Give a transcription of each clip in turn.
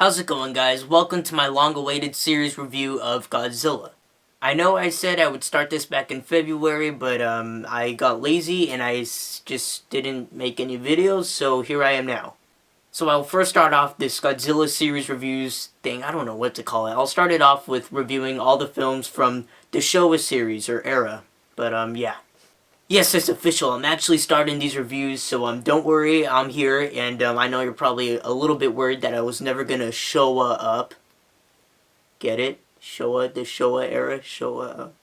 How's it going, guys? Welcome to my long-awaited series review of Godzilla. I know I said I would start this back in February, but I got lazy and just didn't make any videos, so here I am now. So I'll first start off this Godzilla series reviews thing. I don't know what to call it. I'll start it off with reviewing all the films from the Showa series or era. But yeah. Yes, it's official. I'm actually starting these reviews, so don't worry, I'm here, and I know you're probably a little bit worried that I was never gonna Showa up. Get it? Showa, the Showa era, Showa up.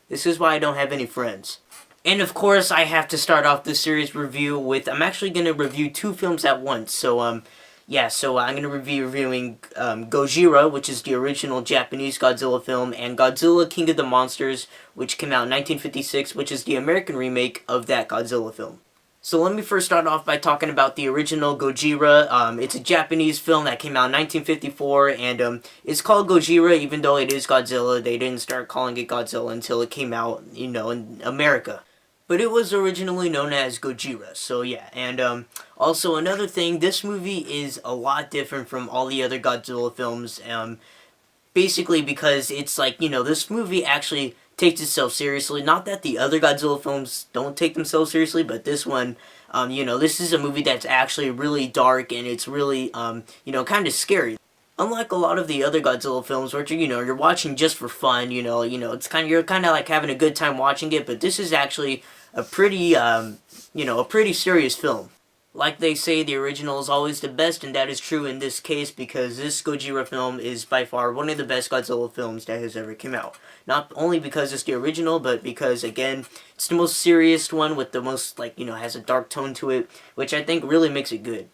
This is why I don't have any friends. And of course, I have to start off this series review with, I'm actually gonna review two films at once, so yeah, so I'm going to be reviewing Gojira, which is the original Japanese Godzilla film, and Godzilla King of the Monsters, which came out in 1956, which is the American remake of that Godzilla film. So let me first start off by talking about the original Gojira. It's a Japanese film that came out in 1954, and it's called Gojira even though it is Godzilla. They didn't start calling it Godzilla until it came out, in America. But it was originally known as Gojira, so yeah. And also another thing, this movie is a lot different from all the other Godzilla films, basically because it's like, this movie actually takes itself seriously. Not that the other Godzilla films don't take themselves seriously, but this one, this is a movie that's actually really dark, and it's really, kind of scary. Unlike a lot of the other Godzilla films, which you're watching just for fun, you're kind of like having a good time watching it, but this is actually a pretty, a pretty serious film. Like they say, the original is always the best, and that is true in this case because this Gojira film is by far one of the best Godzilla films that has ever come out. Not only because it's the original, but because, again, it's the most serious one with the most, has a dark tone to it, which I think really makes it good.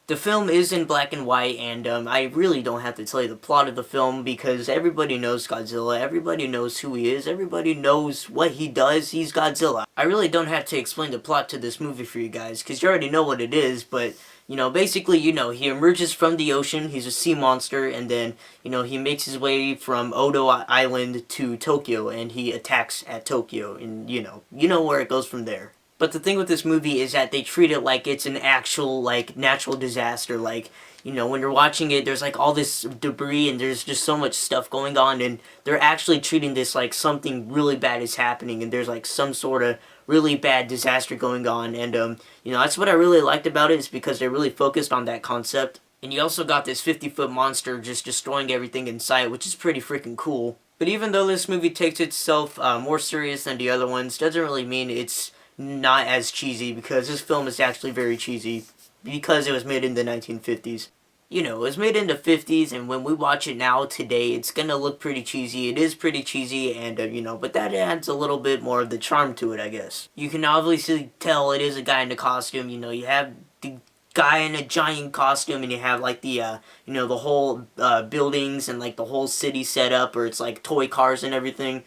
The film is in black and white, and I really don't have to tell you the plot of the film because everybody knows Godzilla, everybody knows who he is, everybody knows what he does, he's Godzilla. I really don't have to explain the plot to this movie for you guys because you already know what it is, but, basically, he emerges from the ocean, he's a sea monster, and then, he makes his way from Odo Island to Tokyo, and he attacks at Tokyo, and, you know where it goes from there. But the thing with this movie is that they treat it like it's an actual, natural disaster. When you're watching it, there's, all this debris and there's just so much stuff going on. And they're actually treating this like something really bad is happening. And there's, some sort of really bad disaster going on. And, that's what I really liked about it is because they really focused on that concept. And you also got this 50-foot monster just destroying everything in sight, which is pretty freaking cool. But even though this movie takes itself more serious than the other ones, doesn't really mean it's not as cheesy, because this film is actually very cheesy because it was made in the 1950s. It was made in the 50s, and when we watch it now today, it's gonna look pretty cheesy. It is pretty cheesy, and but that adds a little bit more of the charm to it, I guess. You can obviously tell it is a guy in a costume. You have the guy in a giant costume, and you have the the whole buildings and the whole city set up, or it's toy cars and everything.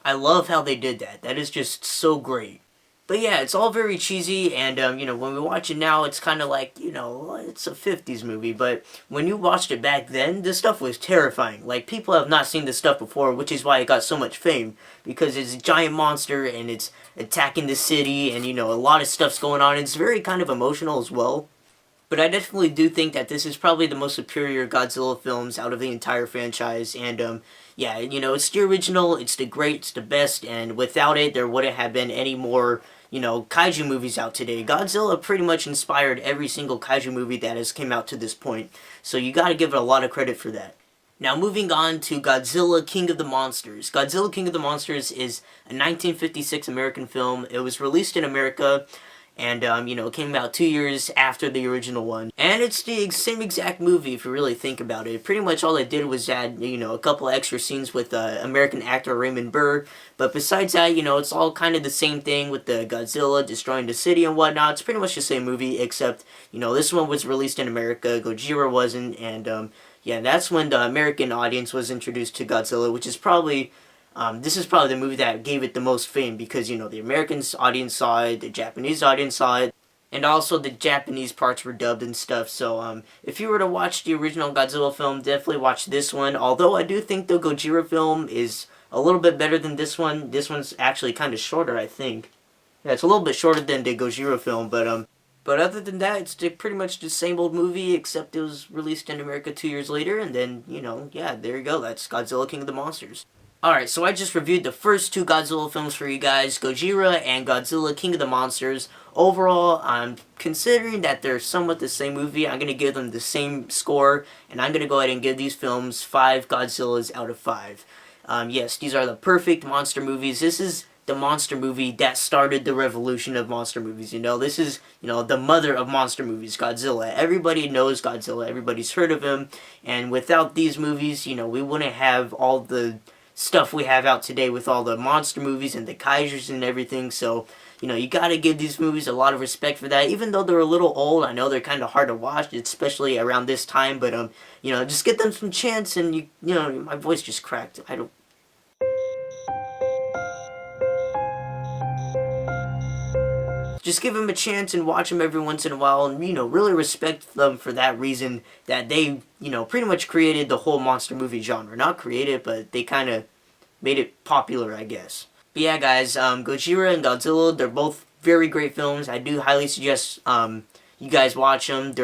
I love how they did that. That is just so great. But yeah, it's all very cheesy, and, when we watch it now, it's kind of it's a 50s movie, but when you watched it back then, this stuff was terrifying. People have not seen this stuff before, which is why it got so much fame, because it's a giant monster, and it's attacking the city, and, a lot of stuff's going on, and it's very kind of emotional as well. But I definitely do think that this is probably the most superior Godzilla films out of the entire franchise, and, yeah, it's the original, it's the great, it's the best, and without it, there wouldn't have been any more kaiju movies out today. Godzilla pretty much inspired every single kaiju movie that has came out to this point, so you gotta give it a lot of credit for that. Now moving on to Godzilla King of the Monsters. Godzilla King of the Monsters is a 1956 American film. It was released in America, and, it came out 2 years after the original one. And it's the same exact movie if you really think about it. Pretty much all it did was add, a couple extra scenes with American actor Raymond Burr. But besides that, it's all kind of the same thing with the Godzilla destroying the city and whatnot. It's pretty much the same movie, except, this one was released in America, Gojira wasn't, and, yeah, that's when the American audience was introduced to Godzilla, which is probably... this is probably the movie that gave it the most fame because, the American audience saw it, the Japanese audience saw it, and also the Japanese parts were dubbed and stuff. So, if you were to watch the original Godzilla film, definitely watch this one. Although I do think the Gojira film is a little bit better than this one. This one's actually kind of shorter, I think. Yeah, it's a little bit shorter than the Gojira film, but, But other than that, it's pretty much the same old movie, except it was released in America 2 years later, and then, yeah, there you go. That's Godzilla King of the Monsters. Alright, so I just reviewed the first two Godzilla films for you guys, Gojira and Godzilla King of the Monsters. Overall, I'm considering that they're somewhat the same movie. I'm going to give them the same score, and I'm going to go ahead and give these films 5 Godzillas out of 5. Yes, these are the perfect monster movies. This is the monster movie that started the revolution of monster movies. This is, the mother of monster movies, Godzilla. Everybody knows Godzilla. Everybody's heard of him. And without these movies, we wouldn't have all the stuff we have out today with all the monster movies and the kaijus and everything. So, you gotta give these movies a lot of respect for that. Even though they're a little old, I know they're kind of hard to watch, especially around this time. But, just get them some chance. And, my voice just cracked. I don't... Just give them a chance and watch them every once in a while, and, really respect them for that reason, that they, pretty much created the whole monster movie genre. Not created, but they kind of made it popular, I guess. But yeah, guys, Gojira and Godzilla, they're both very great films. I do highly suggest you guys watch them.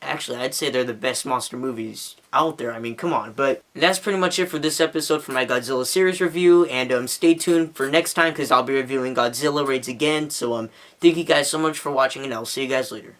Actually, I'd say they're the best monster movies out there. I mean, come on. But that's pretty much it for this episode for my Godzilla series review. And stay tuned for next time, because I'll be reviewing Godzilla Raids again. So thank you guys so much for watching, and I'll see you guys later.